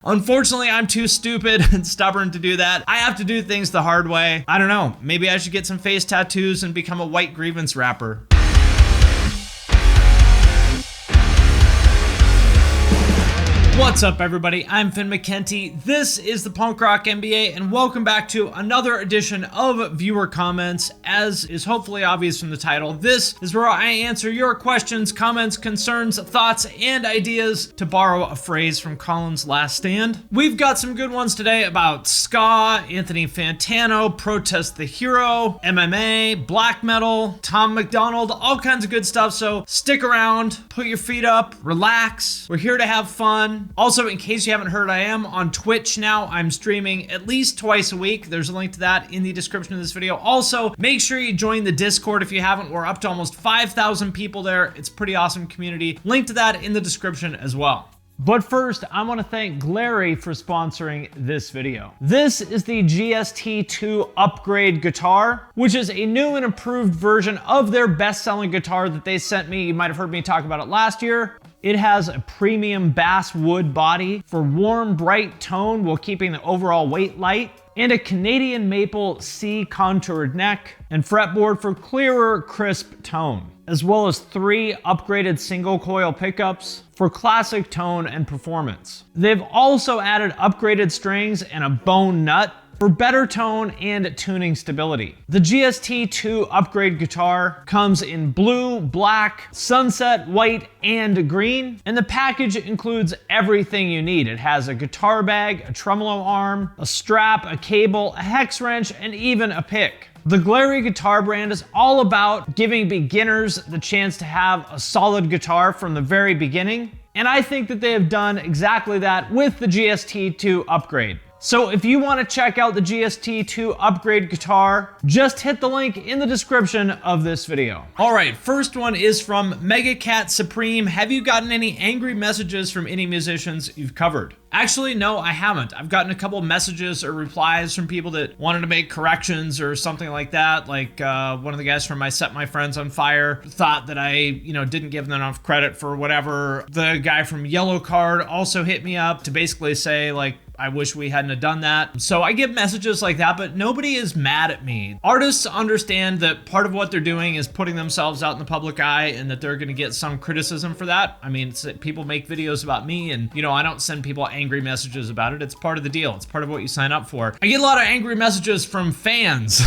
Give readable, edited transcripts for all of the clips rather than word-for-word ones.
Unfortunately, I'm too stupid and stubborn to do that. I have to do things the hard way. I don't know, maybe I should get some face tattoos and become a white grievance rapper. What's up, everybody? I'm Finn McKenty. This is the Punk Rock NBA, and welcome back to another edition of Viewer Comments. As is hopefully obvious from the title, this is where I answer your questions, comments, concerns, thoughts, and ideas, to borrow a phrase from Colin's Last Stand. We've got some good ones today about ska, Anthony Fantano, Protest the Hero, MMA, black metal, Tom MacDonald, all kinds of good stuff, so stick around, put your feet up, relax. We're here to have fun. Also, in case you haven't heard, I am on Twitch now. I'm streaming at least twice a week. There's a link to that in the description of this video. Also, make sure you join the Discord if you haven't. We're up to almost 5,000 people there. It's a pretty awesome community. Link to that in the description as well. But first, I want to thank Glary for sponsoring this video. This is the GST2 upgrade guitar, which is a new and improved version of their best-selling guitar that they sent me. You might have heard me talk about it last year. It has a premium bass wood body for warm, bright tone while keeping the overall weight light, and a Canadian maple C contoured neck and fretboard for clearer, crisp tone, as well as 3 upgraded single coil pickups for classic tone and performance. They've also added upgraded strings and a bone nut for better tone and tuning stability. The GST2 upgrade guitar comes in blue, black, sunset, white, and green, and the package includes everything you need. It has a guitar bag, a tremolo arm, a strap, a cable, a hex wrench, and even a pick. The Glary guitar brand is all about giving beginners the chance to have a solid guitar from the very beginning, and I think that they have done exactly that with the GST2 upgrade. So if you want to check out the GST2 upgrade guitar, just hit the link in the description of this video. All right, first one is from Megacat Supreme. Have you gotten any angry messages from any musicians you've covered? Actually, no, I haven't. I've gotten a couple messages or replies from people that wanted to make corrections or something like that. Like one of the guys from I Set My Friends on Fire thought that I, didn't give them enough credit for whatever. The guy from Yellow Card also hit me up to basically say, like, I wish we hadn't have done that. So I get messages like that, but nobody is mad at me. Artists understand that part of what they're doing is putting themselves out in the public eye and that they're gonna get some criticism for that. I mean, people make videos about me and, I don't send people angry messages about it. It's part of the deal. It's part of what you sign up for. I get a lot of angry messages from fans.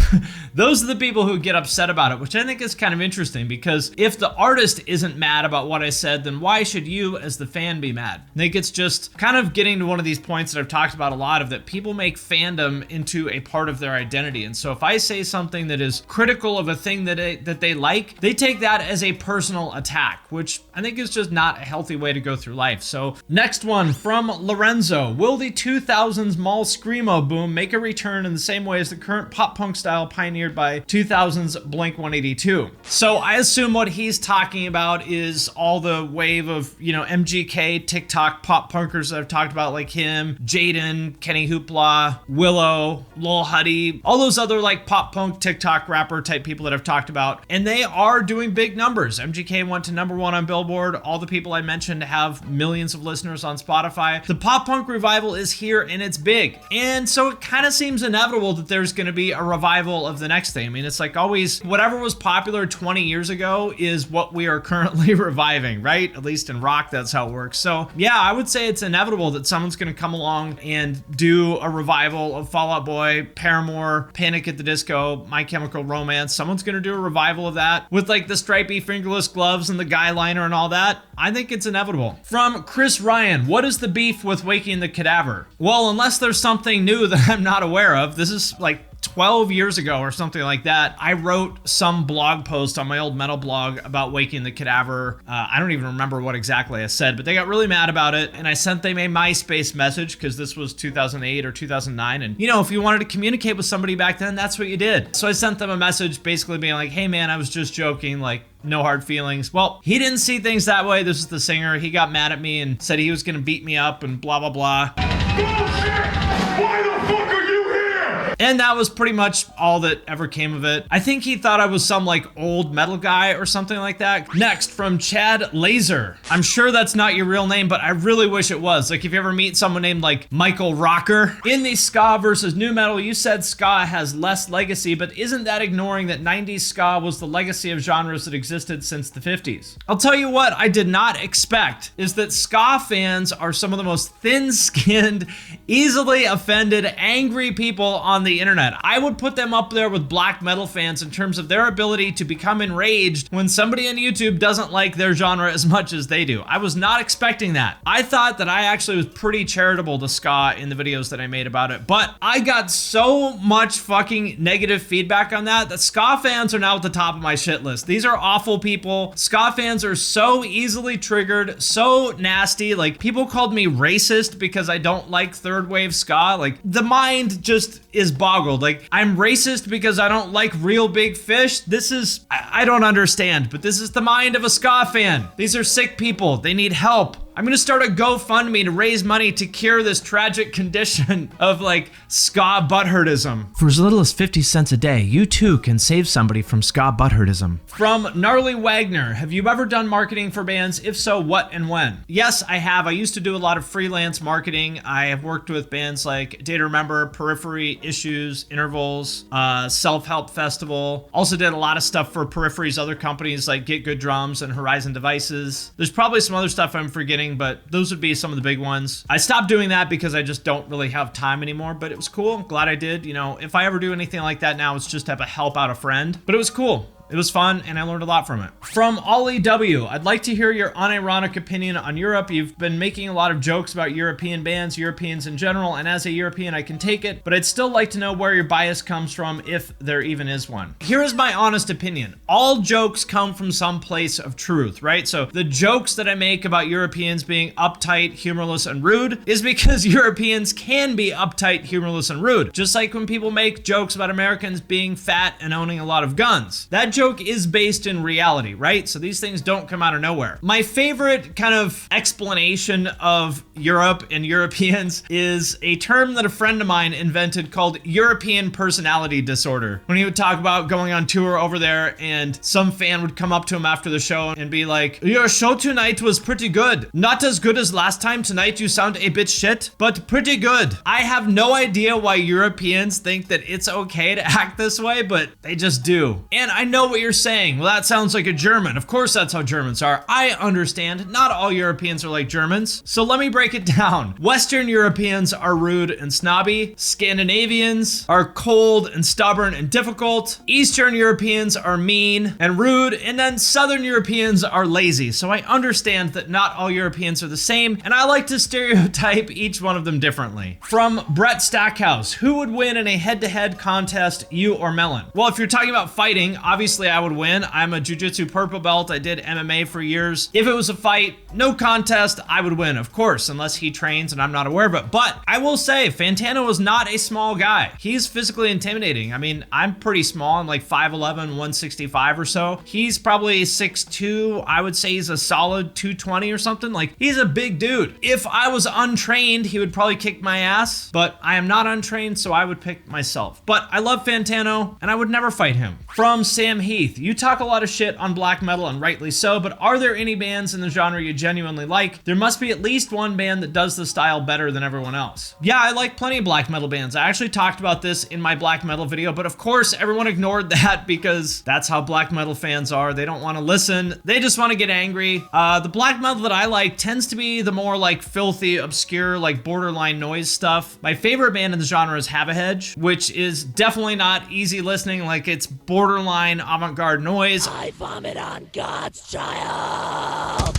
Those are the people who get upset about it, which I think is kind of interesting because if the artist isn't mad about what I said, then why should you as the fan be mad? I think it's just kind of getting to one of these points that I've talked about a lot of, that people make fandom into a part of their identity. And so if I say something that is critical of a thing that they like, they take that as a personal attack, which I think is just not a healthy way to go through life. So next one from Lorenzo. Will the 2000s mall screamo boom make a return in the same way as the current pop punk style pioneered by 2000s Blink-182? So I assume what he's talking about is all the wave of, MGK, TikTok pop punkers that I've talked about, like him, Jaden, Kenny Hoopla, Willow, Lil Huddy, all those other like pop punk TikTok rapper type people that I've talked about. And they are doing big numbers. MGK went to #1 on Billboard. All the people I mentioned have millions of listeners on Spotify. The pop punk revival is here and it's big. And so it kind of seems inevitable that there's going to be a revival of the next thing. I mean, it's like always, whatever was popular 20 years ago is what we are currently reviving, right? At least in rock, that's how it works. So yeah, I would say it's inevitable that someone's going to come along and do a revival of Fall Out Boy, Paramore, Panic at the Disco, My Chemical Romance. Someone's gonna do a revival of that with like the stripy fingerless gloves and the guy liner and all that. I think it's inevitable. From Chris Ryan, what is the beef with Waking the Cadaver? Well, unless there's something new that I'm not aware of, this is like 12 years ago or something like that, I wrote some blog post on my old metal blog about Waking the Cadaver. I don't even remember what exactly I said, but they got really mad about it, and I sent them a MySpace message because this was 2008 or 2009, and if you wanted to communicate with somebody back then, that's what you did. So I sent them a message basically being like, hey man, I was just joking, like, no hard feelings. Well, he didn't see things that way. This is the singer. He got mad at me and said he was gonna beat me up and blah, blah, blah. Bullshit! Why the fuck are you here? And that was pretty much all that ever came of it. I think he thought I was some like old metal guy or something like that. Next, from Chad Laser. I'm sure that's not your real name, but I really wish it was. Like, if you ever meet someone named like Michael Rocker. In the ska versus new metal, you said ska has less legacy, but isn't that ignoring that 90s ska was the legacy of genres that existed since the 50s? I'll tell you what I did not expect is that ska fans are some of the most thin-skinned, easily offended, angry people on the internet. I would put them up there with black metal fans in terms of their ability to become enraged when somebody on YouTube doesn't like their genre as much as they do. I was not expecting that. I thought that I actually was pretty charitable to ska in the videos that I made about it, but I got so much fucking negative feedback on that ska fans are now at the top of my shit list. These are awful people. Ska fans are so easily triggered, so nasty. Like, people called me racist because I don't like third wave ska. Like, the mind just is boggled. Like, I'm racist because I don't like Real Big Fish. This is, I don't understand, but this is the mind of a ska fan. These are sick people. They need help. I'm gonna start a GoFundMe to raise money to cure this tragic condition of like ska butthurtism. For as little as 50 cents a day, you too can save somebody from ska butthurtism. From Gnarly Wagner, have you ever done marketing for bands? If so, what and when? Yes, I have. I used to do a lot of freelance marketing. I have worked with bands like Day to Remember, Periphery, Issues, Intervals, Self-Help Festival. Also did a lot of stuff for Periphery's other companies like Get Good Drums and Horizon Devices. There's probably some other stuff I'm forgetting, but those would be some of the big ones. I stopped doing that because I just don't really have time anymore, but it was cool. I'm glad I did. You know, if I ever do anything like that now, it's just to help out a friend, but it was cool. It was fun, and I learned a lot from it. From Ollie W, I'd like to hear your unironic opinion on Europe. You've been making a lot of jokes about European bands, Europeans in general, and as a European, I can take it, but I'd still like to know where your bias comes from, if there even is one. Here is my honest opinion. All jokes come from some place of truth, right? So the jokes that I make about Europeans being uptight, humorless, and rude is because Europeans can be uptight, humorless, and rude. Just like when people make jokes about Americans being fat and owning a lot of guns. That joke is based in reality, right? So these things don't come out of nowhere. My favorite kind of explanation of Europe and Europeans is a term that a friend of mine invented called European personality disorder. When he would talk about going on tour over there and some fan would come up to him after the show and be like, "Your show tonight was pretty good. Not as good as last time. Tonight you sound a bit shit, but pretty good." I have no idea why Europeans think that it's okay to act this way, but they just do. And I know what you're saying. Well, that sounds like a German. Of course that's how Germans are. I understand. Not all Europeans are like Germans. So let me break it down. Western Europeans are rude and snobby. Scandinavians are cold and stubborn and difficult. Eastern Europeans are mean and rude. And then Southern Europeans are lazy. So I understand that not all Europeans are the same, and I like to stereotype each one of them differently. From Brett Stackhouse, who would win in a head-to-head contest, you or Melon? Well, if you're talking about fighting, obviously I would win. I'm a jiu-jitsu purple belt. I did MMA for years. If it was a fight, no contest, I would win, of course, unless he trains and I'm not aware of it. But I will say, Fantano is not a small guy. He's physically intimidating. I mean, I'm pretty small. I'm like 5'11", 165 or so. He's probably 6'2". I would say he's a solid 220 or something. Like, he's a big dude. If I was untrained, he would probably kick my ass, but I am not untrained, so I would pick myself. But I love Fantano, and I would never fight him. From Sam Heath, you talk a lot of shit on black metal, and rightly so, but are there any bands in the genre you genuinely like? There must be at least one band that does the style better than everyone else. Yeah, I like plenty of black metal bands. I actually talked about this in my black metal video, but of course everyone ignored that because that's how black metal fans are. They don't want to listen. They just want to get angry. The black metal that I like tends to be the more like filthy, obscure, like borderline noise stuff. My favorite band in the genre is Have a Hedge, which is definitely not easy listening. Like, it's borderline avant-garde noise. I vomit on God's child.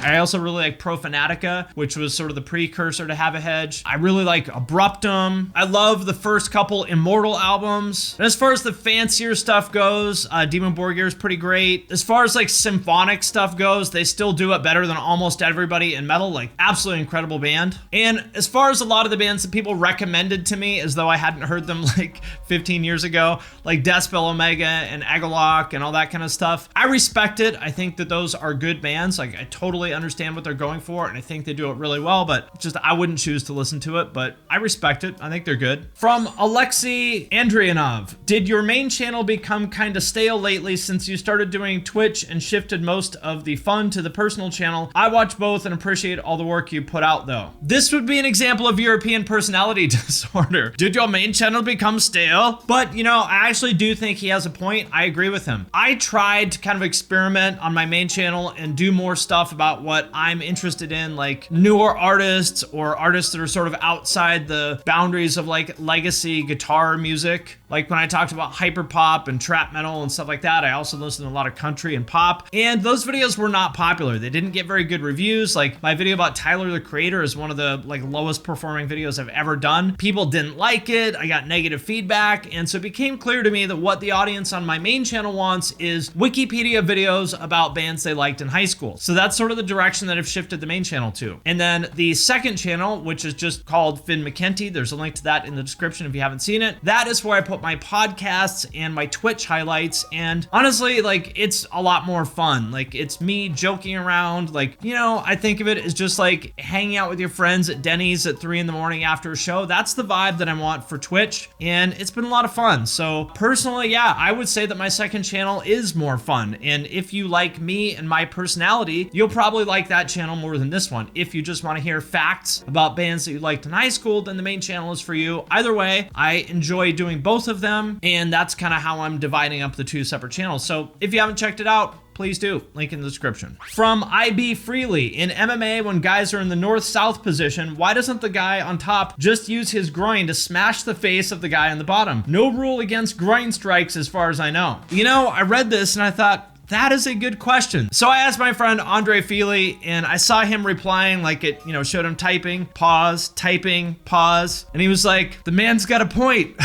I also really like Profanatica, which was sort of the precursor to Have a Hedge. I really like Abruptum. I love the first couple Immortal albums. And as far as the fancier stuff goes, Demon Borgir is pretty great. As far as like symphonic stuff goes, they still do it better than almost everybody in metal. Like, absolutely incredible band. And as far as a lot of the bands that people recommended to me as though I hadn't heard them like 15 years ago, like Deathspell Omega and Agalok and all that kind of stuff, I respect it. I think that those are good bands. Like, I totally totally understand what they're going for, and I think they do it really well, but just I wouldn't choose to listen to it, but I respect it. I think they're good. From Alexei Andrianov, did your main channel become kind of stale lately since you started doing Twitch and shifted most of the fun to the personal channel? I watch both and appreciate all the work you put out though. This would be an example of European personality disorder. Did your main channel become stale? But you know, I actually do think he has a point. I agree with him. I tried to kind of experiment on my main channel and do more stuff about what I'm interested in, like newer artists or artists that are sort of outside the boundaries of like legacy guitar music. Like when I talked about hyperpop and trap metal and stuff like that, I also listened to a lot of country and pop, and those videos were not popular. They didn't get very good reviews. Like my video about Tyler the Creator is one of the like lowest performing videos I've ever done. People didn't like it. I got negative feedback, and so it became clear to me that what the audience on my main channel wants is Wikipedia videos about bands they liked in high school. So that's sort of the direction that I've shifted the main channel to. And then the second channel, which is just called Finn McKenty, there's a link to that in the description if you haven't seen it. That is where I put my podcasts and my Twitch highlights, and honestly, like, it's a lot more fun. Like, it's me joking around. Like, you know, I think of it as just like hanging out with your friends at Denny's at 3 a.m. after a show. That's the vibe that I want for Twitch, and it's been a lot of fun. So personally, yeah, I would say that my second channel is more fun, and if you like me and my personality, you'll probably like that channel more than this one. If you just want to hear facts about bands that you liked in high school, then the main channel is for you. Either way, I enjoy doing both of them, and that's kind of how I'm dividing up the two separate channels. So if you haven't checked it out, please do. Link in the description. From IB Freely, in MMA, when guys are in the north-south position, why doesn't the guy on top just use his groin to smash the face of the guy on the bottom? No rule against groin strikes as far as I know. You know, I read this and I thought, that is a good question. So I asked my friend Andre Feely, and I saw him replying, like it, you know, showed him typing, pause, and he was like, the man's got a point.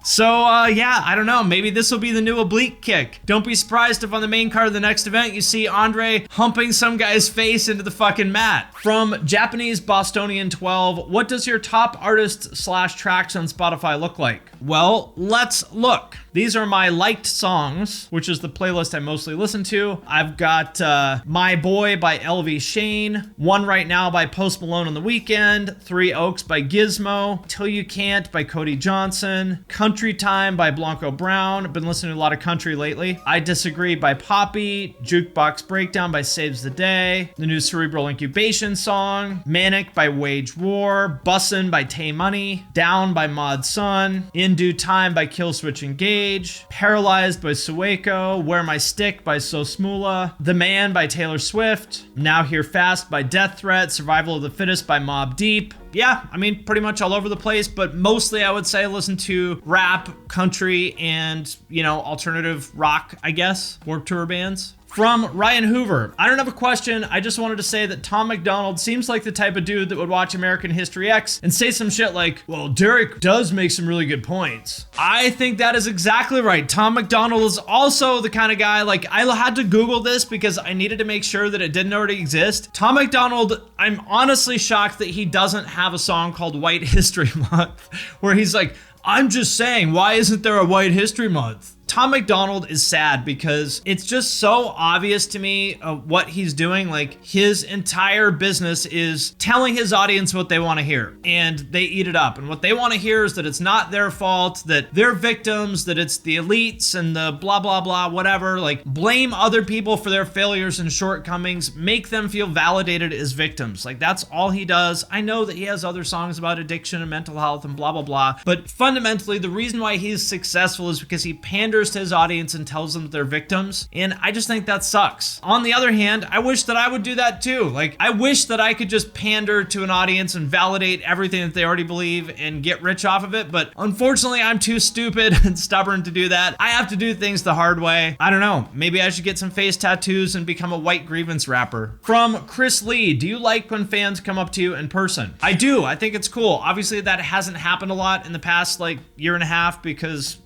So, yeah, I don't know. Maybe this will be the new oblique kick. Don't be surprised if on the main card of the next event, you see Andre humping some guy's face into the fucking mat. From Japanese Bostonian 12, what does your top artist / tracks on Spotify look like? Well, let's look. These are my liked songs, which is the playlist I mostly listen to. I've got My Boy by LV Shane, One Right Now by Post Malone on the Weekend, Three Oaks by Gizmo, Till You Can't by Cody Johnson, Country Time by Blanco Brown. I've been listening to a lot of country lately. I Disagree by Poppy, Jukebox Breakdown by Saves the Day, the new Cerebral Incubation song, Manic by Wage War, Bussin' by Tay Money, Down by Mod Sun, In Due Time by Killswitch Engage, Paralyzed by Sueko, Wear My Stick by So Smoola, The Man by Taylor Swift, Now Here Fast by Death Threat, Survival of the Fittest by Mobb Deep. Yeah, I mean, pretty much all over the place, but mostly I would say I listen to rap, country, and, you know, alternative rock, I guess, Warped Tour bands. From Ryan Hoover, I don't have a question, I just wanted to say that Tom MacDonald seems like the type of dude that would watch American History X and say some shit like, well, Derek does make some really good points. I think that is exactly right. Tom MacDonald is also the kind of guy, like, I had to Google this because I needed to make sure that it didn't already exist. Tom MacDonald, I'm honestly shocked that he doesn't have a song called White History Month, where he's like, I'm just saying, why isn't there a White History Month? Tom MacDonald is sad because it's just so obvious to me what he's doing. Like, his entire business is telling his audience what they want to hear, and they eat it up. And what they want to hear is that it's not their fault, that they're victims, that it's the elites and the blah, blah, blah, whatever. Like, blame other people for their failures and shortcomings, make them feel validated as victims. Like, that's all he does. I know that he has other songs about addiction and mental health and blah, blah, blah. But fundamentally, the reason why he's successful is because he panders to his audience and tells them that they're victims, and I just think that sucks. On the other hand, I wish that I would do that too. Like, I wish that I could just pander to an audience and validate everything that they already believe and get rich off of it, but unfortunately I'm too stupid and stubborn to do that. I have to do things the hard way. I don't know, maybe I should get some face tattoos and become a white grievance rapper. From Chris Lee, do you like when fans come up to you in person? I do. I think it's cool. Obviously that hasn't happened a lot in the past like year and a half because,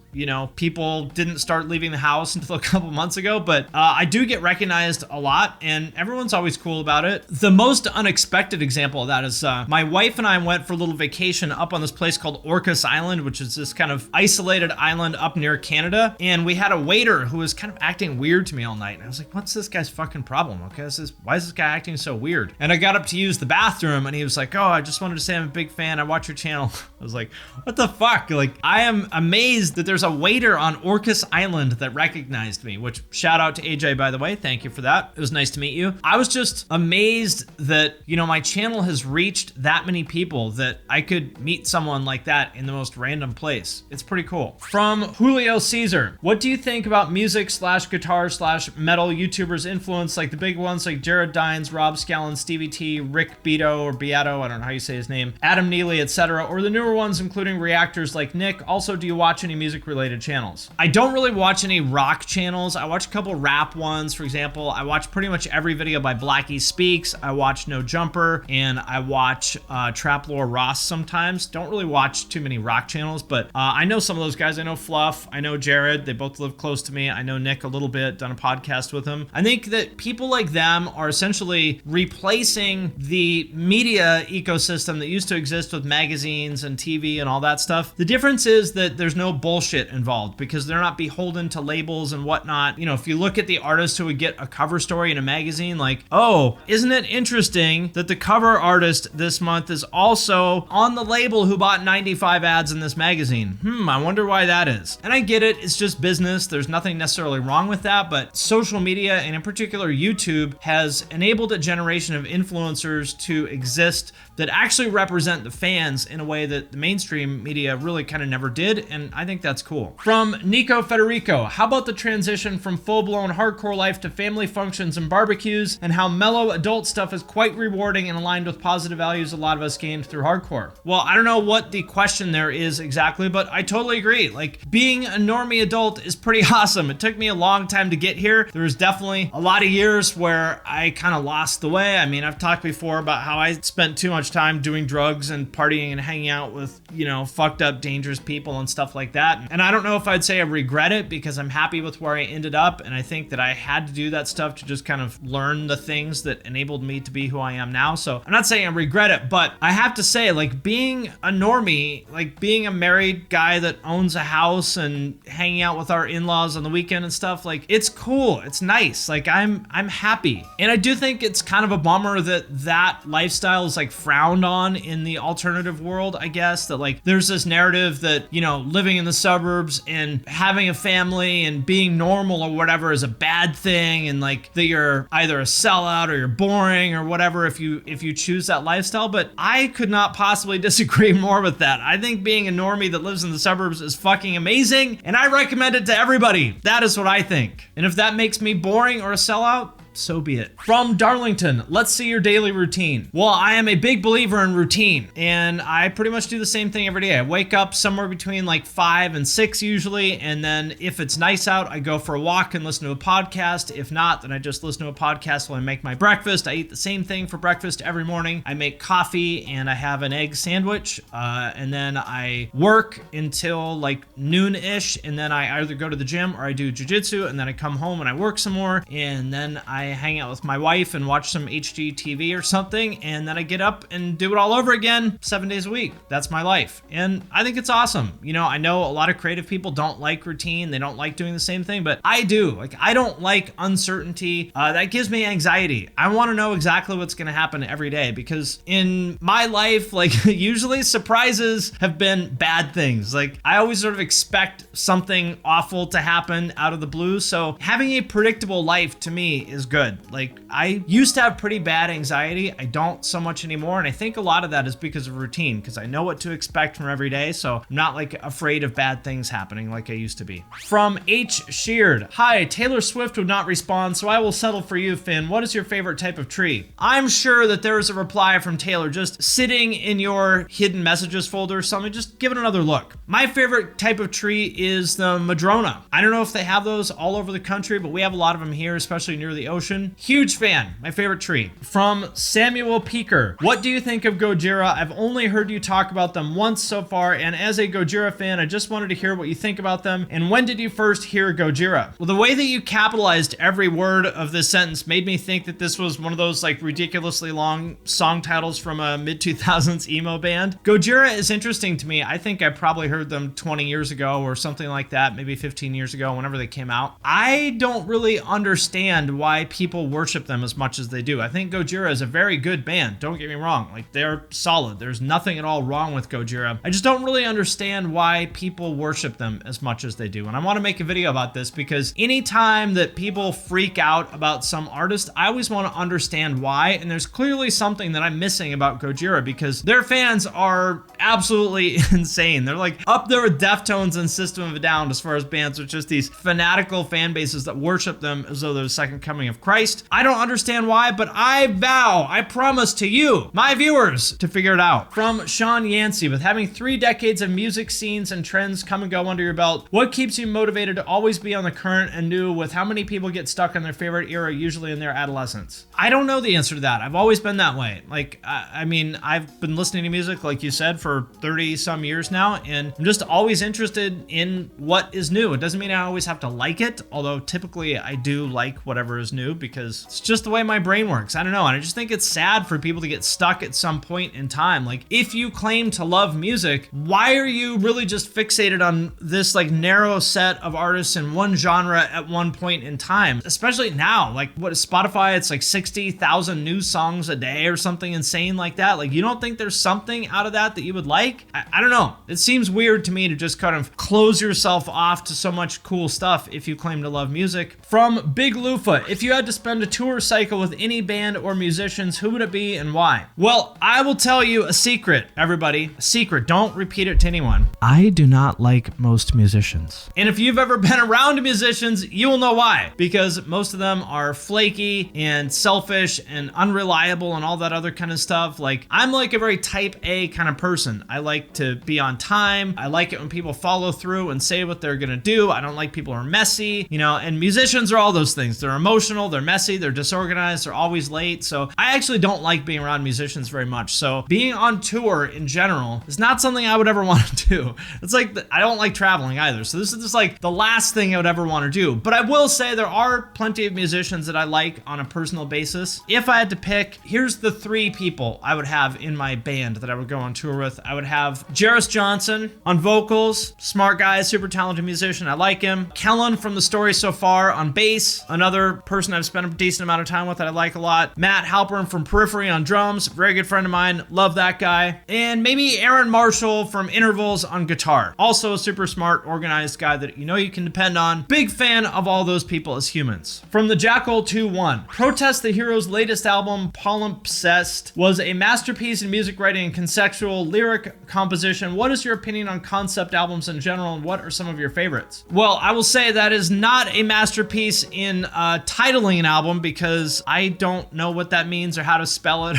people didn't start leaving the house until a couple months ago, but I do get recognized a lot, and everyone's always cool about it. The most unexpected example of that is my wife and I went for a little vacation up on this place called Orcas Island, which is this kind of isolated island up near Canada, and we had a waiter who was kind of acting weird to me all night, and I was like, what's this guy's fucking problem? Okay, why is this guy acting so weird? And I got up to use the bathroom, and he was like, oh, I just wanted to say I'm a big fan, I watch your channel. I was like, what the fuck? Like, I am amazed that there's a waiter on Orcas Island that recognized me, which shout out to AJ, by the way. Thank you for that. It was nice to meet you. I was just amazed that, my channel has reached that many people, that I could meet someone like that in the most random place. It's pretty cool. From Julio Caesar, what do you think about music / guitar / metal YouTubers influence, like the big ones like Jared Dines, Rob Scallon, Stevie T, Rick Beato or Beato, I don't know how you say his name, Adam Neely, etc., or the newer ones including reactors like Nick? Also, do you watch any music related channels? I don't really watch any rock channels. I watch a couple rap ones. For example, I watch pretty much every video by Blackie Speaks. I watch No Jumper, and I watch Trap Lore Ross sometimes. Don't really watch too many rock channels, but I know some of those guys. I know Fluff, I know Jared, they both live close to me. I know Nick a little bit, done a podcast with him. I think that people like them are essentially replacing the media ecosystem that used to exist with magazines and TV and all that stuff. The difference is that there's no bullshit involved because they're not beholden to labels and whatnot. If you look at the artists who would get a cover story in a magazine, like, oh, isn't it interesting that the cover artist this month is also on the label who bought 95 ads in this magazine? I wonder why that is. And I get it, it's just business. There's nothing necessarily wrong with that, but social media, and in particular YouTube, has enabled a generation of influencers to exist that actually represent the fans in a way that the mainstream media really kind of never did, and I think that's cool. From Nico Federico, how about the transition from full-blown hardcore life to family functions and barbecues, and how mellow adult stuff is quite rewarding and aligned with positive values a lot of us gained through hardcore? Well, I don't know what the question there is exactly, but I totally agree. Like, being a normie adult is pretty awesome. It took me a long time to get here. There was definitely a lot of years where I kind of lost the way. I mean, I've talked before about how I spent too much time doing drugs and partying and hanging out with, fucked up, dangerous people and stuff like that. And I don't know if I'd say I regret it, because I'm happy with where I ended up. And I think that I had to do that stuff to just kind of learn the things that enabled me to be who I am now. So I'm not saying I regret it, but I have to say, like, being a normie, like being a married guy that owns a house and hanging out with our in-laws on the weekend and stuff, like, it's cool. It's nice. Like, I'm happy. And I do think it's kind of a bummer that lifestyle is like frowned on in the alternative world, I guess, that like there's this narrative that, living in the suburbs and having a family and being normal or whatever is a bad thing, and like that you're either a sellout or you're boring or whatever if you choose that lifestyle. But I could not possibly disagree more with that. I think being a normie that lives in the suburbs is fucking amazing, and I recommend it to everybody. That is what I think. And if that makes me boring or a sellout, so be it. From Darlington, let's see your daily routine. Well, I am a big believer in routine, and I pretty much do the same thing every day. I wake up somewhere between like 5 and 6 usually, and then if it's nice out, I go for a walk and listen to a podcast. If not, then I just listen to a podcast while I make my breakfast. I eat the same thing for breakfast every morning. I make coffee and I have an egg sandwich, and then I work until like noon-ish, and then I either go to the gym or I do jiu-jitsu, and then I come home and I work some more, and then I hang out with my wife and watch some HGTV or something, and then I get up and do it all over again 7 days a week. That's my life, and I think it's awesome. I know a lot of creative people don't like routine. They don't like doing the same thing, but I do. Like, I don't like uncertainty. That gives me anxiety. I want to know exactly what's going to happen every day, because in my life, like, usually surprises have been bad things. Like, I always sort of expect something awful to happen out of the blue, so having a predictable life to me is good. Like, I used to have pretty bad anxiety. I don't so much anymore, and I think a lot of that is because of routine, because I know what to expect from every day, so I'm not like afraid of bad things happening like I used to be. From H. Sheared, hi, Taylor Swift would not respond, so I will settle for you, Finn. What is your favorite type of tree? I'm sure that there is a reply from Taylor just sitting in your hidden messages folder or something. Just give it another look. My favorite type of tree is the Madrona. I don't know if they have those all over the country, but we have a lot of them here, especially near the ocean. Ocean. Huge fan. My favorite tree. From Samuel Peaker. What do you think of Gojira? I've only heard you talk about them once so far, and as a Gojira fan, I just wanted to hear what you think about them. And when did you first hear Gojira? Well, the way that you capitalized every word of this sentence made me think that this was one of those like ridiculously long song titles from a mid-2000s emo band. Gojira is interesting to me. I think I probably heard them 20 years ago or something like that, maybe 15 years ago, whenever they came out. I don't really understand why people worship them as much as they do. I think Gojira is a very good band. Don't get me wrong. Like, they're solid. There's nothing at all wrong with Gojira. I just don't really understand why people worship them as much as they do. And I want to make a video about this because anytime that people freak out about some artist, I always want to understand why. And there's clearly something that I'm missing about Gojira because their fans are absolutely insane. They're like up there with Deftones and System of a Down as far as bands with just these fanatical fan bases that worship them as though they're the second coming of Christ. I don't understand why, but I vow, I promise to you, my viewers, to figure it out. From Sean Yancey, with having 3 decades of music scenes and trends come and go under your belt, what keeps you motivated to always be on the current and new with how many people get stuck in their favorite era, usually in their adolescence? I don't know the answer to that. I've always been that way. Like, I mean, I've been listening to music, like you said, for 30 some years now, and I'm just always interested in what is new. It doesn't mean I always have to like it, although typically I do like whatever is new because it's just the way my brain works. I don't know. And I just think it's sad for people to get stuck at some point in time. Like, if you claim to love music, why are you really just fixated on this like narrow set of artists in one genre at one point in time? Especially now, like what is Spotify? It's like 60,000 new songs a day or something insane like that. Like, you don't think there's something out of that you would like? I don't know. It seems weird to me to just kind of close yourself off to so much cool stuff if you claim to love music. From Big Lufa, if you had to spend a tour cycle with any band or musicians, who would it be and why? Well, I will tell you a secret, everybody. A secret. Don't repeat it to anyone. I do not like most musicians. And if you've ever been around musicians, you will know why. Because most of them are flaky and selfish and unreliable and all that other kind of stuff. Like, I'm like a very type A kind of person. I like to be on time. I like it when people follow through and say what they're gonna do. I don't like people who are messy, you know, and musicians are all those things. They're emotional, they're messy, they're disorganized, they're always late. So I actually don't like being around musicians very much. So being on tour in general is not something I would ever want to do. It's like, I don't like traveling either. So this is just like the last thing I would ever want to do. But I will say there are plenty of musicians that I like on a personal basis. If I had to pick, here's the 3 people I would have in my band that I would go on tour with. I would have Jairus Johnson on vocals, smart guy, super talented musician. I like him. Kellen from The Story So Far on bass, another person I've spent a decent amount of time with that I like a lot. Matt Halpern from Periphery on drums, very good friend of mine. Love that guy. And maybe Aaron Marshall from Intervals on guitar. Also a super smart, organized guy that you know you can depend on. Big fan of all those people as humans. From the Jackal 2-1, Protest the Hero's latest album, Palimpsest, was a masterpiece in music writing and conceptual lyric composition. What is your opinion on concept albums in general, and what are some of your favorites? Well, I will say that is not a masterpiece in titling an album because I don't know what that means or how to spell it.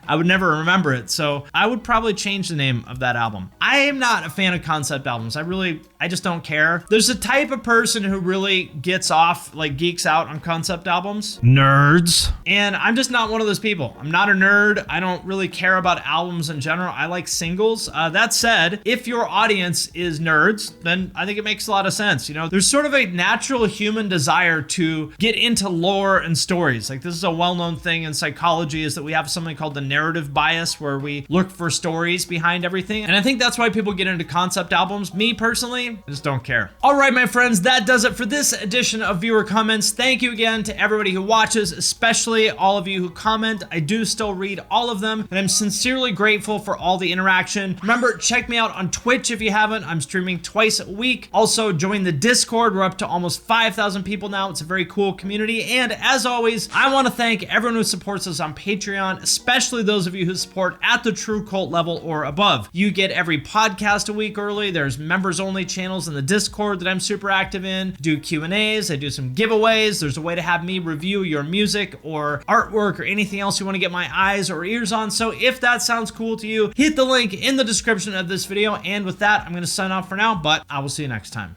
I would never remember it, so I would probably change the name of that album. I am not a fan of concept albums. I just don't care. There's a type of person who really gets off, like geeks out on concept albums. Nerds. And I'm just not one of those people. I'm not a nerd. I don't really care about albums in general. I like singles. That said, if your audience is nerds, then I think it makes a lot of sense. You know, there's sort of a natural human desire to get into lore and stories. Like, this is a well-known thing in psychology, is that we have something called the narrative bias, where we look for stories behind everything. And I think that's why people get into concept albums. Me personally, I just don't care. All right, my friends, that does it for this edition of Viewer Comments. Thank you again to everybody who watches, especially all of you who comment. I do still read all of them, and I'm sincerely grateful for all the interaction. Remember, check me out on Twitch if you haven't. I'm streaming twice a week. Also, join the Discord. We're up to almost 5,000 people now. It's a very cool community. And as always, I want to thank everyone who supports us on Patreon, especially those of you who support at the True Cult level or above. You get every podcast a week early. There's members-only channels in the Discord that I'm super active in. Do Q&As. I do some giveaways. There's a way to have me review your music or artwork or anything else you want to get my eyes or ears on. So if that sounds cool to you, hit the link in the description of this video. And with that, I'm going to sign off for now, but I will see you next time.